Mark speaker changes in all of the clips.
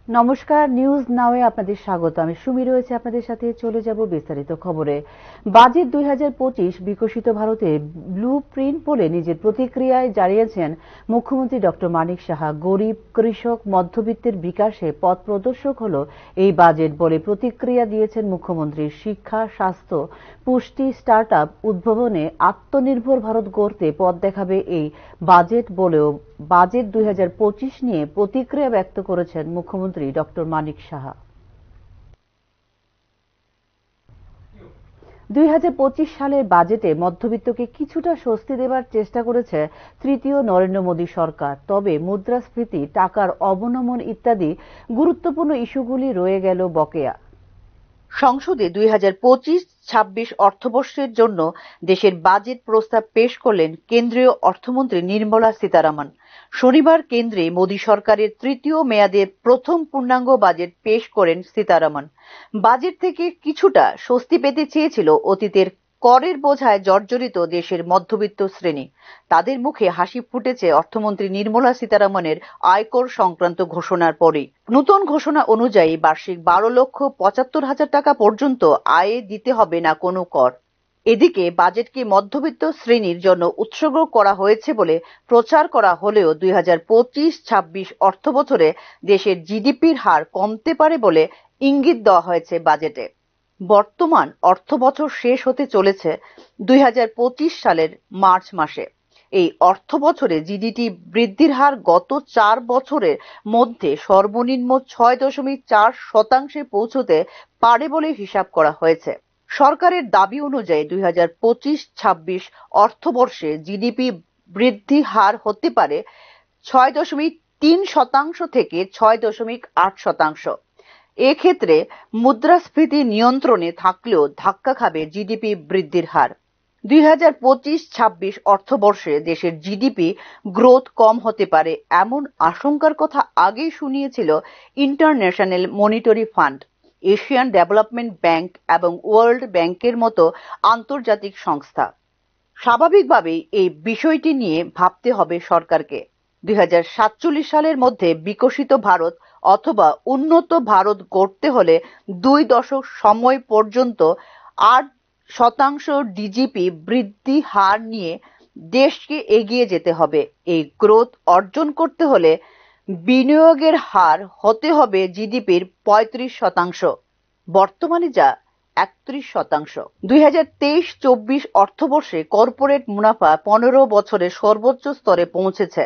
Speaker 1: নমস্কার, নিউজ নাওয়ে আপনাদের স্বাগত। আমি সুমি রয়েছে আপনাদের সাথে। চলে যাব বিস্তারিত খবরে। বাজেট 2025 বিকশিত ভারতের ব্লু প্রিন্ট বলে নিজের প্রতিক্রিয়ায় জানিয়েছেন মুখ্যমন্ত্রী ডক্টর মানিক সাহা। গরিব, কৃষক, মধ্যবিত্তের বিকাশে পথ প্রদর্শক হল এই বাজেট বলে প্রতিক্রিয়া দিয়েছেন মুখ্যমন্ত্রী। শিক্ষা, স্বাস্থ্য, পুষ্টি, স্টার্ট আপ, উদ্ভাবনে আত্মনির্ভর ভারত গড়তে পথ দেখাবে এই বাজেট বলেও বাজেট 2025 নিয়ে প্রতিক্রিয়া ব্যক্ত করেছেন মুখ্যমন্ত্রী ডক্টর মানিক সাহা। 2025 সালের বাজেটে মধ্যবিত্তকে কিছুটা স্বস্তি দেবার চেষ্টা করেছে তৃতীয় নরেন্দ্র মোদী সরকার। তবে মুদ্রাস্ফীতি, টাকার অবনমন ইত্যাদি গুরুত্বপূর্ণ ইস্যুগুলি রয়ে গেল বকেয়া। সংসদে 2025-26 অর্থবর্ষের জন্য দেশের বাজেট প্রস্তাব পেশ করলেন কেন্দ্রীয় অর্থমন্ত্রী নির্মলা সীতারামন। শনিবার কেন্দ্রে মোদী সরকারের তৃতীয় মেয়াদের প্রথম পূর্ণাঙ্গ বাজেট পেশ করেন সীতারামন। বাজেট থেকে কিছুটা স্বস্তি পেতে চেয়েছিল অতীতের করের বোঝায় জর্জরিত দেশের মধ্যবিত্ত শ্রেণী। তাদের মুখে হাসি ফুটেছে অর্থমন্ত্রী নির্মলা সীতারামনের আয়কর সংক্রান্ত ঘোষণার পরেই। নতুন ঘোষণা অনুযায়ী বার্ষিক 12,75,000 টাকা পর্যন্ত আয়ে দিতে হবে না কোনো কর। এদিকে বাজেটকে মধ্যবিত্ত শ্রেণীর জন্য উৎসর্গ করা হয়েছে বলে প্রচার করা হলেও 2025-26 অর্থবছরে দেশের জিডিপির হার কমতে পারে বলে ইঙ্গিত দেওয়া হয়েছে বাজেটে। বর্তমান অর্থবছর শেষ হতে চলেছে 2025 সালের মার্চ মাসে। এই অর্থবছরে জিডিপি বৃদ্ধির হার গত 4 বছরের মধ্যে সর্বনিম্ন 6.4% পৌঁছতে পারে বলে হিসাব করা হয়েছে। সরকারের দাবি অনুযায়ী 2025-26 অর্থবর্ষে জিডিপি বৃদ্ধি হার হতে পারে 6.3% থেকে 6.8%। এক্ষেত্রে মুদ্রাস্ফীতি নিয়ন্ত্রণে থাকলেও ধাক্কা খাবে জিডিপি বৃদ্ধির হার। 2025-26 অর্থবর্ষে দেশের জিডিপি গ্রোথ কম হতে পারে এমন আশঙ্কার কথা আগেই শুনিয়েছিল international monetary fund, Asian development bank এবং ওয়ার্ল্ড ব্যাংকের মতো আন্তর্জাতিক সংস্থা। স্বাভাবিকভাবেই এই বিষয়টি নিয়ে ভাবতে হবে সরকারকে। 2047 সালের মধ্যে বিকশিত ভারত অথবা উন্নত ভারত গড়তে হলে 2 দশক সময় পর্যন্ত 8% ডিজিপি বৃদ্ধি হার নিয়ে দেশকে এগিয়ে যেতে হবে। এই গ্রোথ অর্জন করতে হলে বিনিয়োগের হার হতে হবে জিডিপির 35%, বর্তমানে যা 31%। 2023-24 অর্থবর্ষে কর্পোরেট মুনাফা 15 বছরে সর্বোচ্চ স্তরে পৌঁছেছে।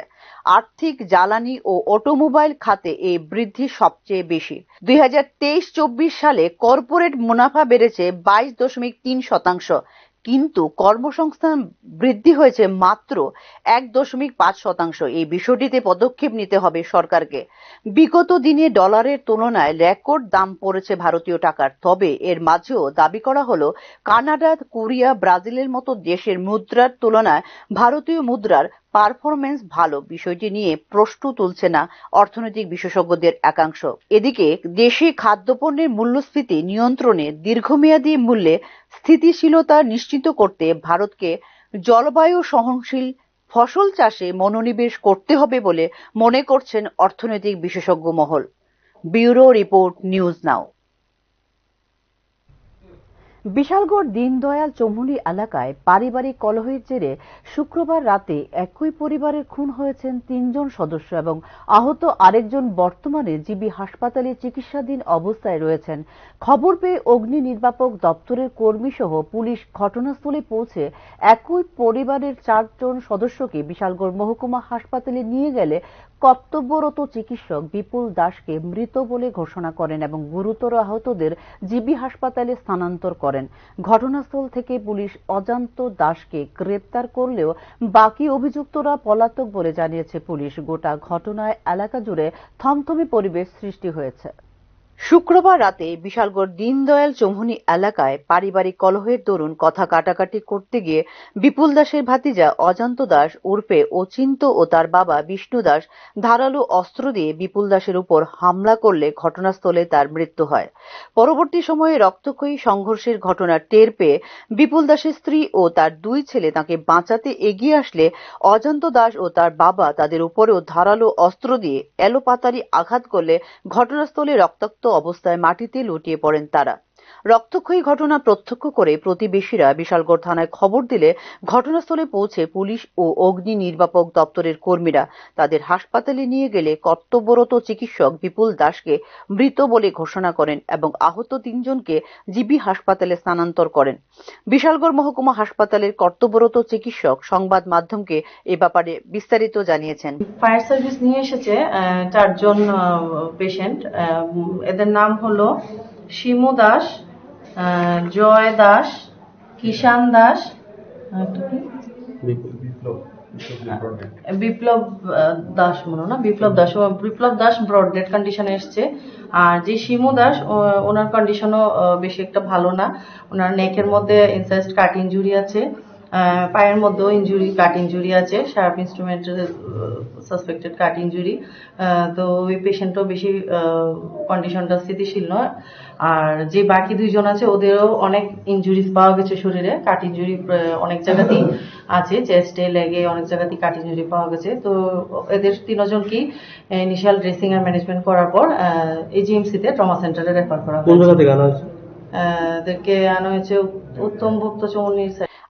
Speaker 1: আর্থিক, জ্বালানি ও অটোমোবাইল খাতে এই বৃদ্ধি সবচেয়ে বেশি। 2023-24 সালে কর্পোরেট মুনাফা বেড়েছে 22.3%, কিন্তু কর্মসংস্থান বৃদ্ধি হয়েছে মাত্র 1.5%। এই বিষয়টিতে পদক্ষেপ নিতে হবে সরকারকে। বিগত দিনে ডলারের তুলনায় রেকর্ড দাম পড়েছে ভারতীয় টাকার। তবে এর মাঝেও দাবি করা হলো কানাডা, কোরিয়া, ব্রাজিলের মতো দেশের মুদ্রার তুলনায় ভারতীয় মুদ্রার পারফরমেন্স ভালো। বিষয়টি নিয়ে প্রশ্ন তুলছে না অর্থনৈতিক বিশেষজ্ঞদের একাংশ। এদিকে দেশে খাদ্যপণ্যের মূল্যস্ফীতি নিয়ন্ত্রণে দীর্ঘমেয়াদী মূল্যে স্থিতিশীলতা নিশ্চিত করতে ভারতকে জলবায়ু সহনশীল ফসল চাষে মনোনিবেশ করতে হবে বলে মনে করছেন অর্থনৈতিক বিশেষজ্ঞ মহল। Bureau report, news now. Bishalgarh Dindayal Choumuhani এলাকায় পারিবারিক কলহের জেরে শুক্রবার রাতে একই পরিবারের খুন হয়েছেন 3 জন সদস্য এবং আহত আরেকজন বর্তমানে জিবি হাসপাতালে চিকিৎসাধীন অবস্থায় রয়েছেন। খবর পেয়ে অগ্নি নির্বাপক দপ্তরের কর্মী সহ পুলিশ ঘটনাস্থলে পৌঁছে একই পরিবারের 4 জন সদস্যকে বিশালগড় মহকুমা হাসপাতালে নিয়ে গেলে কর্তব্যরত চিকিৎসক বিপুল দাসকে মৃত বলে ঘোষণা করেন এবং গুরুতর আহতদের জিবি হাসপাতালে স্থানান্তর করেন। ঘটনাস্থল থেকে পুলিশ অজান্ত দাসকে গ্রেপ্তার করলেও বাকি অভিযুক্তরা পলাতক বলে জানিয়েছে পুলিশ। গোটা ঘটনায় এলাকা জুড়ে থমথমে পরিবেশ সৃষ্টি হয়েছে। শুক্রবার রাতে বিশালগড় দীনদয়াল চৌমুহনী এলাকায় পারিবারিক কলহের দরুন কথা কাটাকাটি করতে গিয়ে বিপুল দাসের ভাতিজা অজান্ত দাস ওরফে অচিন্ত ও তার বাবা বিষ্ণু দাস ধারালো অস্ত্র দিয়ে বিপুল দাসের উপর হামলা করলে ঘটনাস্থলে তার মৃত্যু হয়। পরবর্তী সময়ে রক্তক্ষয়ী সংঘর্ষের ঘটনা টের পেয়ে বিপুল দাসের স্ত্রী ও তার দুই ছেলে তাকে বাঁচাতে এগিয়ে আসলে অজান্ত দাস ও তার বাবা তাদের উপরেও ধারালো অস্ত্র দিয়ে এলোপাতাড়ি আঘাত করলে ঘটনাস্থলে রক্তাক্ত অবস্থায় মাটিতে লুটিয়ে পড়েন তারা। রক্তক্ষয়ী ঘটনা প্রত্যক্ষ করে প্রতিবেশীরা বিশালগড় থানায় খবর দিলে ঘটনাস্থলে পৌঁছে পুলিশ ও অগ্নি নির্বাপক দপ্তরের কর্মীরা তাদের হাসপাতালে নিয়ে গেলে কর্তব্যরত চিকিৎসক বিপুল দাসকে মৃত বলে ঘোষণা করেন এবং আহত তিনজনকে জিবি হাসপাতালে স্থানান্তর করেন। বিশালগড় মহকুমা হাসপাতালের কর্তব্যরত চিকিৎসক সংবাদ মাধ্যমকে এ ব্যাপারে বিস্তারিত জানিয়েছেন।
Speaker 2: ফায়ার সার্ভিস নিয়ে এসেছে 4 জন পেশেন্ট। এদের নাম হলো শিমু দাস, জয় দাস, কিষান দাস, বিপ্লব দাস মনে না বিপ্লব দাস ব্রড ডেড কন্ডিশনে এসছে। আর যে শিমু দাস ওনার কন্ডিশনও বেশি একটা ভালো না। ওনার নেকের মধ্যে ইনসাইজড কাট ইনজুরি আছে, পায়ের মধ্যেও কাট ইনজুরি আছে, শার্প ইনস্ট্রুমেন্ট সাসপেক্টেড কাট ইনজুরি। তো ওই পেশেন্টও বেশি কন্ডিশনটা স্থিতিশীল নয়। আর যে বাকি দুইজন আছে ওদেরও অনেক ইনজুরিজ পাওয়া গেছে শরীরে, কাট ইনজুরি অনেক জায়গাতেই আছে, চেস্টে লেগে অনেক জায়গাতেই কাট ইনজুরি পাওয়া গেছে। তো এদের তিনজনকেই ইনিশিয়াল ড্রেসিং আর ম্যানেজমেন্ট করার পর এজিএমসিতে ট্রমা সেন্টারে রেফার করা হয়েছে। এদেরকে আনা হয়েছে উত্তম ভুক্ত চৌমুহনী।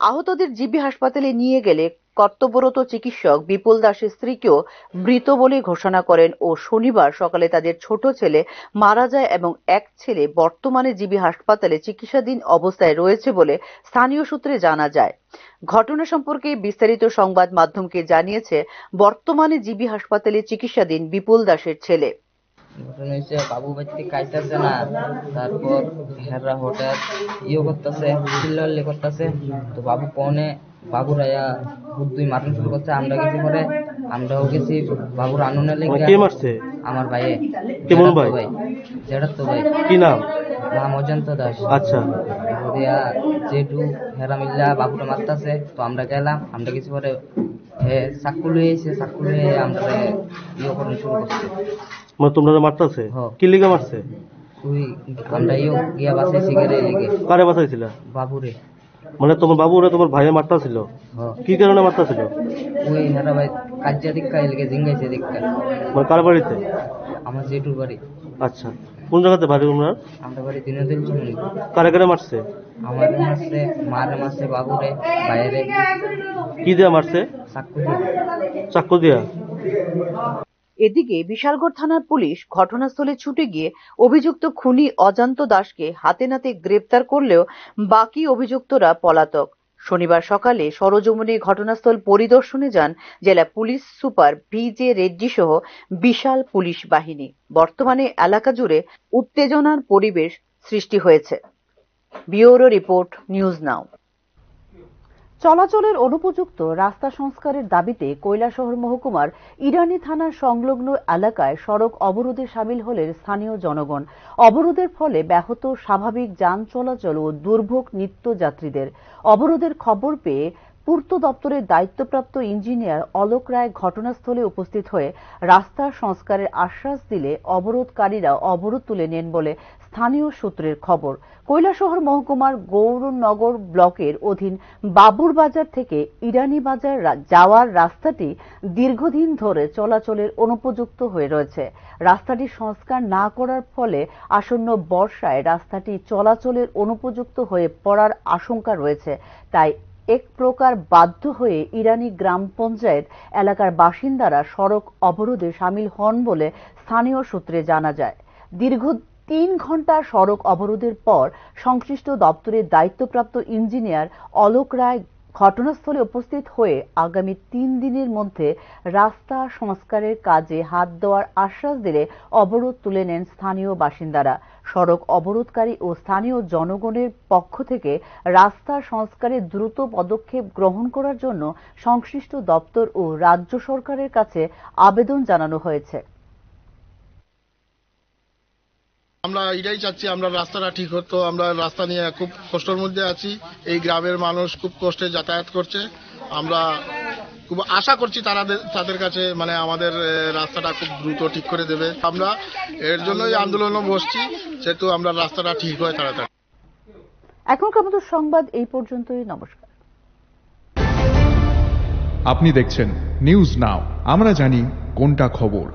Speaker 1: আহতদের জিবি হাসপাতালে নিয়ে গেলে কর্তব্যরত চিকিৎসক বিপুল দাসের স্ত্রীকেও মৃত বলে ঘোষণা করেন ও শনিবার সকালে তাদের ছোট ছেলে মারা যায় এবং এক ছেলে বর্তমানে জিবি হাসপাতালে চিকিৎসাধীন অবস্থায় রয়েছে বলে স্থানীয় সূত্রে জানা যায়। ঘটনা সম্পর্কে বিস্তারিত সংবাদ মাধ্যমকে জানিয়েছে বর্তমানে জিবি হাসপাতালে চিকিৎসাধীন বিপুল দাসের ছেলে।
Speaker 3: ঘটনা হয়েছে বাবু বাড়িতে খাইতেছে না, তারপর হেরা হঠাৎ করতেছে, চিল্লাল্লি করতেছে। তো বাবু পনে বাবুর আয়া বুদ্ধি মারণ শুরু করছে। আমরা গেছি পরে, আমরাও গেছি বাবুর আনন্দের লেগে।
Speaker 4: কে মারছে?
Speaker 3: আমার ভাইয়ে।
Speaker 4: কেমন ভাই?
Speaker 3: জেঠার তো ভাই।
Speaker 4: কি নাম?
Speaker 3: নাম অজন্ত দাস।
Speaker 4: আচ্ছা।
Speaker 3: দিয়া জেঠু হেরা মিল্লা বাবুটা মারতেছে। তো আমরা গেলাম, আমরা গেছি পরে চাকু লয়ে এসে চাকু লয়ে আমরা করণ শুরু করছে।
Speaker 4: মানে তোমরা মারতেছে? কি লিগে মারছে?
Speaker 3: ওই আমরা গিয়া বাঁচাইছি গেলে লেগে।
Speaker 4: কারে বাঁচাইছিলা?
Speaker 3: বাবুরে।
Speaker 4: মানে তোমার বাবুরে তোমার ভাইয়ে মারতাছিল? কি কারণে মারতাছিল?
Speaker 3: ওই হেরা ভাই কাজিয়া দীক্ষা লেগে জিঙ্গাইছে দীক্ষা।
Speaker 4: মানে কার বাড়িতে?
Speaker 3: আমার জেঠুর বাড়ি।
Speaker 4: আচ্ছা, কোন জায়গাতে বাড়ি তোমরা?
Speaker 3: আমরা বাড়ি দীনদয়াল চৌমুহনী।
Speaker 4: কারে কারে মারছে?
Speaker 3: আমার মারছে, মারে মারছে, বাবুরে, ভাইয়েরে।
Speaker 4: কি দিয়া মারছে?
Speaker 3: চাকু দিয়ে।
Speaker 4: চাকু দিয়া?
Speaker 1: এদিকে বিশালগড় থানার পুলিশ ঘটনাস্থলে ছুটে গিয়ে অভিযুক্ত খুনি অজান্ত দাসকে হাতে নাতে গ্রেপ্তার করলেও বাকি অভিযুক্তরা পলাতক। শনিবার সকালে সরজমিনে ঘটনাস্থল পরিদর্শনে যান জেলা পুলিশ সুপার ভিজে রেড্ডি সহ বিশাল পুলিশ বাহিনী। বর্তমানে এলাকা জুড়ে উত্তেজনার পরিবেশ সৃষ্টি হয়েছে। ব্যুরো রিপোর্ট, নিউজ নাও। চলাচলের অনুপযুক্ত রাস্তা সংস্কারের দাবিতে কৈলাসহর মহকুমার ইরানি থানার সংলগ্ন এলাকায় সড়ক অবরোধে সামিল হলেন স্থানীয় জনগণ। অবরোধের ফলে ব্যাহত স্বাভাবিক যান চলাচল ও দুর্ভোগ নিত্যযাত্রীদের। অবরোধের খবর পেয়ে পূর্ত দপ্তরের দায়িত্বপ্রাপ্ত ইঞ্জিনিয়ার অলোক রায় ঘটনাস্থলে উপস্থিত হয়ে রাস্তা সংস্কারের আশ্বাস দিলে অবরোধকারীরা অবরোধ তুলে নেন বলে স্থানীয় সূত্রের খবর। কৈলাসহর মহকুমার গৌরনগর ব্লকের অধীন বাবুর বাজার থেকে ইরানি বাজার যাওয়ার রাস্তাটি দীর্ঘদিন ধরে চলাচলের অনুপযুক্ত হয়ে রয়েছে। রাস্তাটি সংস্কার না করার ফলে আসন্ন বর্ষায় রাস্তাটি চলাচলের অনুপযুক্ত হয়ে পড়ার আশঙ্কা রয়েছে। তাই এক প্রকার বাধ্য হয়ে ইরানি গ্রাম পঞ্চায়েত এলাকার বাসিন্দারা সড়ক অবরোধে সামিল হন বলে স্থানীয় সূত্রে জানা যায়। দীর্ঘ 3 ঘন্টা সড়ক অবরোধের পর সংশ্লিষ্ট দপ্তরের দায়িত্বপ্রাপ্ত ইঞ্জিনিয়ার অলোক রায় ঘটনাস্থলে উপস্থিত হয়ে আগামী 3 দিনের মধ্যে রাস্তা সংস্কারের কাজে হাত দেওয়ার আশ্বাস দিলে অবরোধ তুলে নেন স্থানীয় বাসিন্দারা। সড়ক অবরোধকারী ও স্থানীয় জনগণের পক্ষ থেকে রাস্তা সংস্কারে দ্রুত পদক্ষেপ গ্রহণ করার জন্য সংশ্লিষ্ট দপ্তর ও রাজ্য সরকারের কাছে আবেদন জানানো হয়েছে।
Speaker 5: আমরা এটাই চাচ্ছি, আমরা রাস্তাটা ঠিক হতো। আমরা রাস্তা নিয়ে খুব কষ্টের মধ্যে আছি। এই গ্রামের মানুষ খুব কষ্টে যাতায়াত করছে। আমরা খুব আশা করছি তাদের কাছে মানে আমাদের রাস্তাটা খুব দ্রুত ঠিক করে দেবে। আমরা এর জন্যই আন্দোলনে বসছি, যেহেতু আমরা রাস্তাটা ঠিক হয় তাড়াতাড়ি।
Speaker 1: এখনকার মতো সংবাদ এই পর্যন্তই। নমস্কার।
Speaker 6: আপনি দেখছেন নিউজ নাও, আমরা জানি কোনটা খবর।